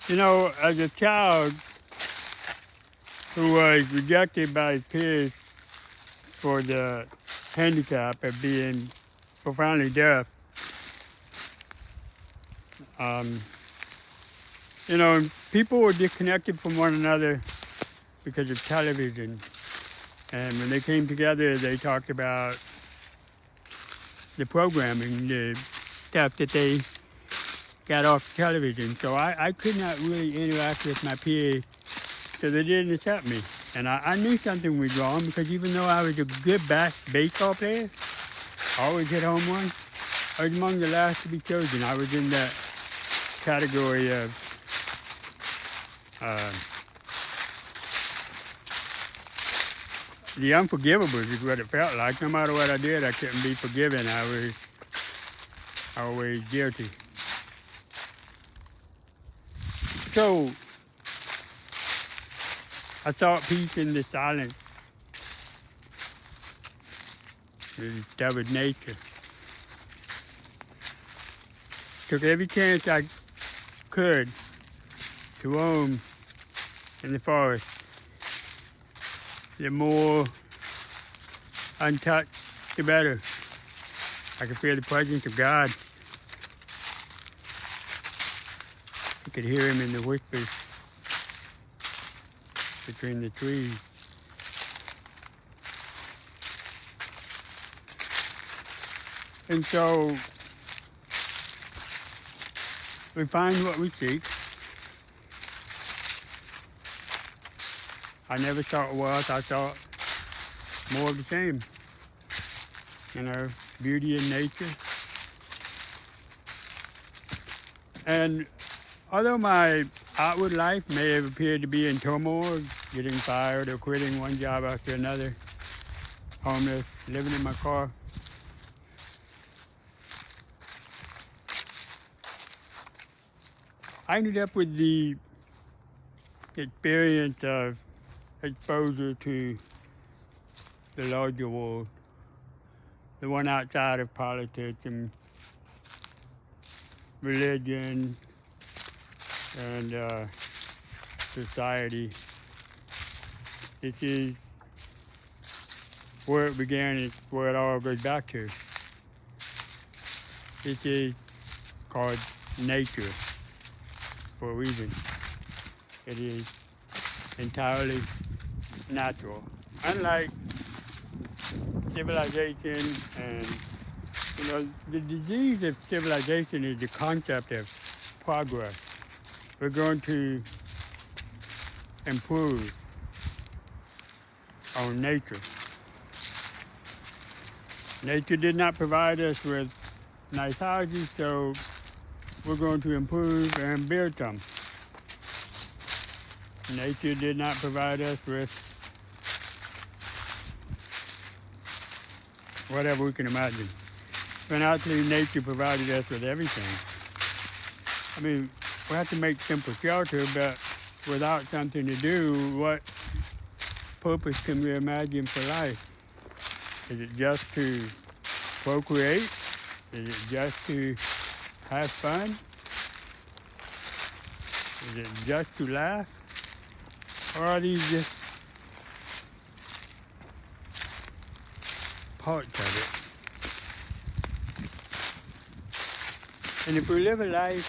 As a child who was rejected by his peers for the handicap of being profoundly deaf, um, people were disconnected from one another because of television. And when they came together, they talked about the programming, the stuff that they got off television. So I could not really interact with my peers, so they didn't accept me. And I knew something was wrong because even though I was a good baseball player, I always hit home runs, I was among the last to be chosen. I was in that category of uh, the unforgivables is what it felt like. No matter what I did, I couldn't be forgiven. I was always guilty. So I sought peace in the silence. We discovered nature. Took every chance I could to roam in the forest. The more untouched, the better. I could feel the presence of God. I could hear him in the whispers between the trees. And so we find what we seek. I never thought wealth, I thought more of the same. Beauty in nature. And although my outward life may have appeared to be in turmoil, getting fired or quitting one job after another, homeless, living in my car, I ended up with the experience of exposure to the larger world, the one outside of politics and religion and society. This is where it began, it's where it all goes back to. This is called nature for a reason. It is entirely natural. Unlike civilization and, the disease of civilization is the concept of progress. We're going to improve on nature. Nature did not provide us with nice houses, so we're going to improve and build some. Nature did not provide us with whatever we can imagine. But actually, nature provided us with everything. I mean, we have to make simple shelter, but without something to do, what purpose can we imagine for life? Is it just to procreate? Is it just to have fun? Is it just to laugh? Or are these just parts of it? And if we live a life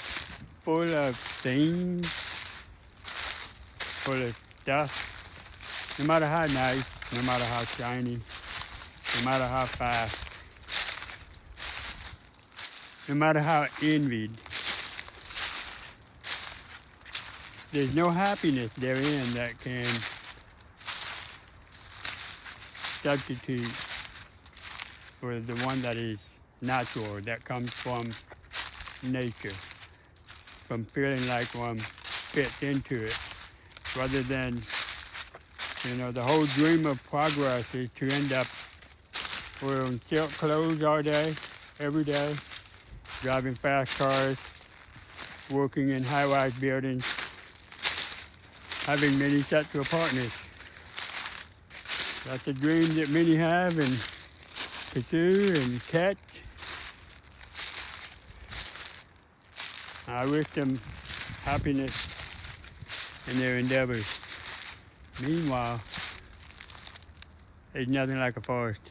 full of things, full of stuff, no matter how nice, no matter how shiny, no matter how fast, no matter how envied, there's no happiness therein that can substitute for the one that is natural, that comes from nature, from feeling like one fits into it, rather than, the whole dream of progress is to end up wearing silk clothes all day, every day, driving fast cars, working in high-rise buildings, having many sexual partners. That's a dream that many have and pursue and catch. I wish them happiness in their endeavors. Meanwhile, there's nothing like a forest.